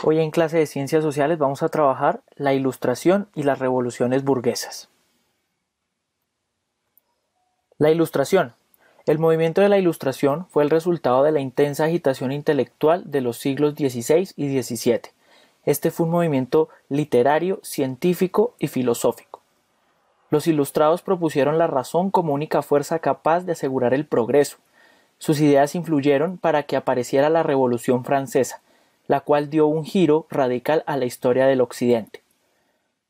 Hoy en clase de Ciencias Sociales vamos a trabajar la Ilustración y las revoluciones burguesas. La Ilustración. El movimiento de la Ilustración fue el resultado de la intensa agitación intelectual de los siglos XVI y XVII. Este fue un movimiento literario, científico y filosófico. Los ilustrados propusieron la razón como única fuerza capaz de asegurar el progreso. Sus ideas influyeron para que apareciera la Revolución Francesa, la cual dio un giro radical a la historia del Occidente.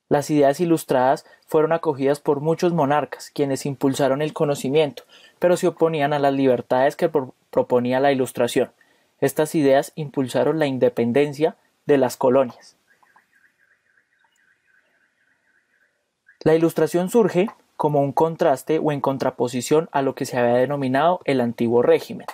Las ideas ilustradas fueron acogidas por muchos monarcas, quienes impulsaron el conocimiento, pero se oponían a las libertades que proponía la Ilustración. Estas ideas impulsaron la independencia de las colonias. La Ilustración surge como un contraste o en contraposición a lo que se había denominado el antiguo régimen.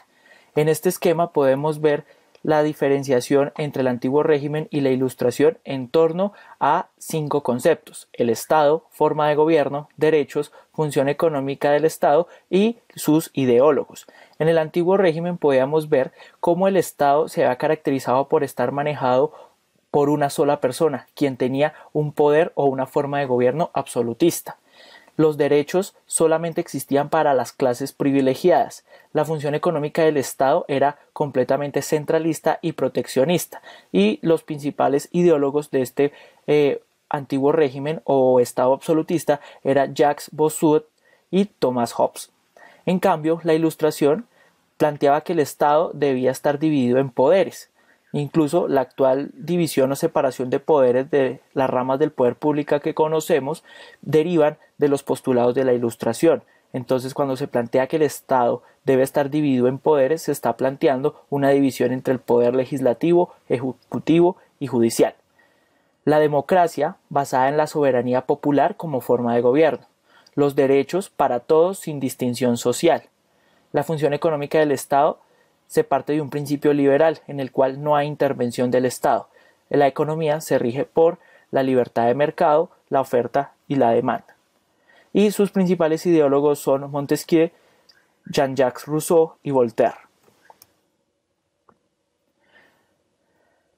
En este esquema podemos ver la diferenciación entre el antiguo régimen y la Ilustración en torno a 5 conceptos: el Estado, forma de gobierno, derechos, función económica del Estado y sus ideólogos. En el antiguo régimen podíamos ver cómo el Estado se había caracterizado por estar manejado por una sola persona, quien tenía un poder o una forma de gobierno absolutista. Los derechos solamente existían para las clases privilegiadas. La función económica del Estado era completamente centralista y proteccionista, y los principales ideólogos de este antiguo régimen o Estado absolutista eran Jacques Bossuet y Thomas Hobbes. En cambio, la Ilustración planteaba que el Estado debía estar dividido en poderes. Incluso la actual división o separación de poderes de las ramas del poder público que conocemos derivan de los postulados de la Ilustración. Entonces, cuando se plantea que el Estado debe estar dividido en poderes, se está planteando una división entre el poder legislativo, ejecutivo y judicial. La democracia, basada en la soberanía popular como forma de gobierno. Los derechos para todos sin distinción social. La función económica del Estado se parte de un principio liberal en el cual no hay intervención del Estado. La economía se rige por la libertad de mercado, la oferta y la demanda. Y sus principales ideólogos son Montesquieu, Jean-Jacques Rousseau y Voltaire.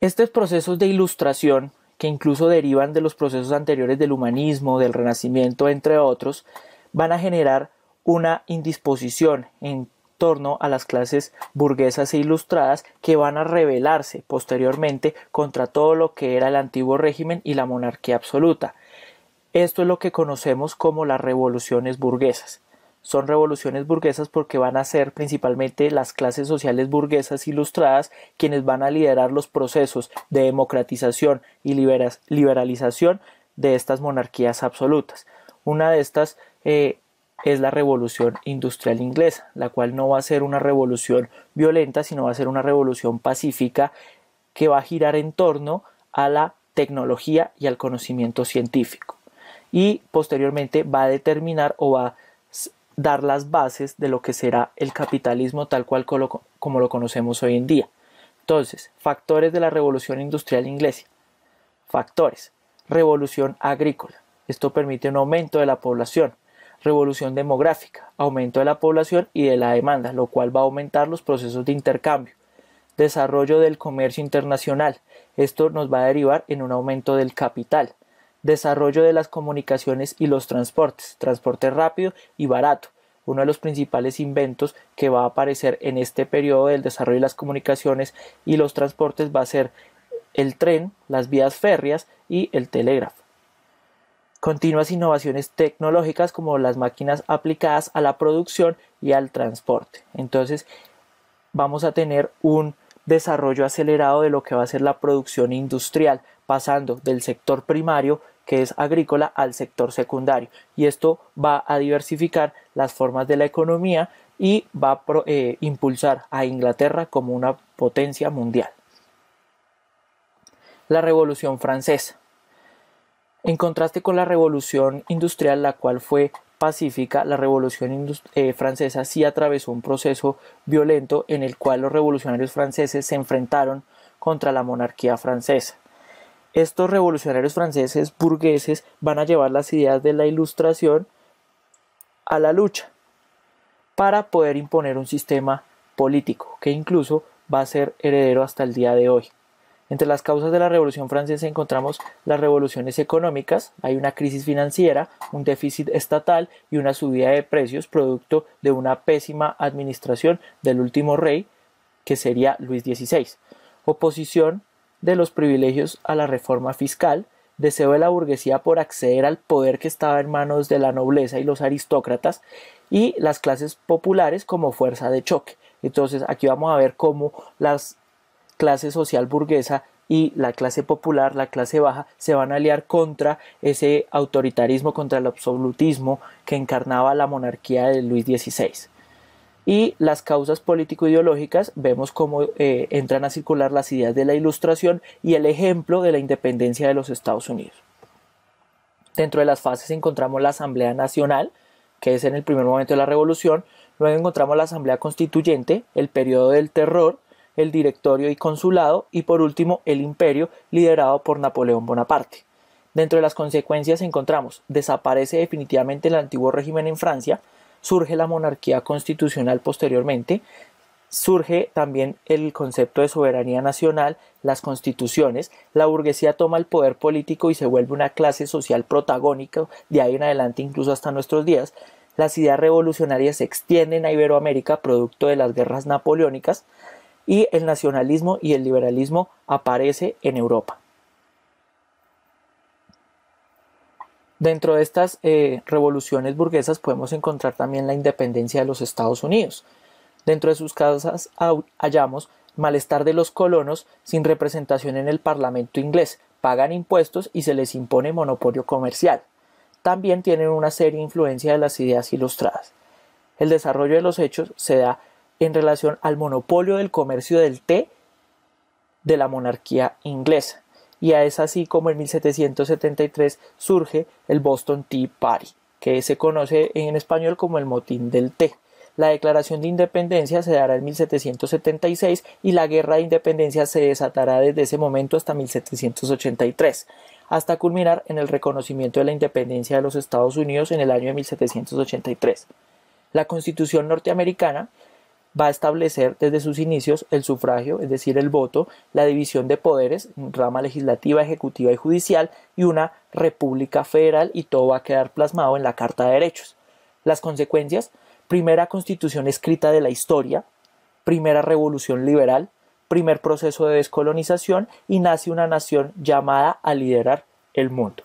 Estos procesos de ilustración, que incluso derivan de los procesos anteriores del humanismo, del Renacimiento, entre otros, van a generar una indisposición en torno a las clases burguesas e ilustradas que van a rebelarse posteriormente contra todo lo que era el antiguo régimen y la monarquía absoluta. Esto es lo que conocemos como las revoluciones burguesas. Son revoluciones burguesas porque van a ser principalmente las clases sociales burguesas ilustradas quienes van a liderar los procesos de democratización y liberalización de estas monarquías absolutas. Una de estas es la revolución industrial inglesa, la cual no va a ser una revolución violenta, sino va a ser una revolución pacífica que va a girar en torno a la tecnología y al conocimiento científico. Y posteriormente va a determinar o va a dar las bases de lo que será el capitalismo tal cual como lo conocemos hoy en día. Entonces, factores de la revolución industrial inglesa. Factores: revolución agrícola. Esto permite un aumento de la población. Revolución demográfica, aumento de la población y de la demanda, lo cual va a aumentar los procesos de intercambio. Desarrollo del comercio internacional. Esto nos va a derivar en un aumento del capital. Desarrollo de las comunicaciones y los transportes, transporte rápido y barato. Uno de los principales inventos que va a aparecer en este periodo del desarrollo de las comunicaciones y los transportes va a ser el tren, las vías férreas y el telégrafo. Continuas innovaciones tecnológicas como las máquinas aplicadas a la producción y al transporte. Entonces vamos a tener un desarrollo acelerado de lo que va a ser la producción industrial, pasando del sector primario, que es agrícola, al sector secundario. Y esto va a diversificar las formas de la economía y va a impulsar a Inglaterra como una potencia mundial. La Revolución Francesa. En contraste con la revolución industrial, la cual fue pacífica, la revolución francesa sí atravesó un proceso violento en el cual los revolucionarios franceses se enfrentaron contra la monarquía francesa. Estos revolucionarios franceses burgueses van a llevar las ideas de la Ilustración a la lucha para poder imponer un sistema político que incluso va a ser heredero hasta el día de hoy. Entre las causas de la Revolución Francesa encontramos las revoluciones económicas, hay una crisis financiera, un déficit estatal y una subida de precios producto de una pésima administración del último rey, que sería Luis XVI. Oposición de los privilegios a la reforma fiscal, deseo de la burguesía por acceder al poder que estaba en manos de la nobleza y los aristócratas, y las clases populares como fuerza de choque. Entonces aquí vamos a ver cómo las clase social burguesa y la clase popular, la clase baja, se van a aliar contra ese autoritarismo, contra el absolutismo que encarnaba la monarquía de Luis XVI. Y las causas político-ideológicas, vemos cómo entran a circular las ideas de la Ilustración y el ejemplo de la independencia de los Estados Unidos. Dentro de las fases encontramos la Asamblea Nacional, que es en el primer momento de la Revolución. Luego encontramos la Asamblea Constituyente, el periodo del terror, el directorio y consulado, y por último el imperio liderado por Napoleón Bonaparte. Dentro de las consecuencias encontramos: desaparece definitivamente el antiguo régimen en Francia, surge la monarquía constitucional posteriormente, surge también el concepto de soberanía nacional, las constituciones, la burguesía toma el poder político y se vuelve una clase social protagónica, de ahí en adelante incluso hasta nuestros días. Las ideas revolucionarias se extienden a Iberoamérica producto de las guerras napoleónicas, y el nacionalismo y el liberalismo aparece en Europa. Dentro de estas revoluciones burguesas podemos encontrar también la independencia de los Estados Unidos. Dentro de sus causas hallamos malestar de los colonos sin representación en el Parlamento inglés, pagan impuestos y se les impone monopolio comercial. También tienen una seria influencia de las ideas ilustradas. El desarrollo de los hechos se da en relación al monopolio del comercio del té de la monarquía inglesa, y es así como en 1773 surge el Boston Tea Party, que se conoce en español como el motín del té. La declaración de independencia se dará en 1776 y la guerra de independencia se desatará desde ese momento hasta 1783, hasta culminar en el reconocimiento de la independencia de los Estados Unidos en el año de 1783. La Constitución norteamericana va a establecer desde sus inicios el sufragio, es decir, el voto, la división de poderes, rama legislativa, ejecutiva y judicial, y una república federal, y todo va a quedar plasmado en la Carta de Derechos. Las consecuencias: primera constitución escrita de la historia, primera revolución liberal, primer proceso de descolonización, y nace una nación llamada a liderar el mundo.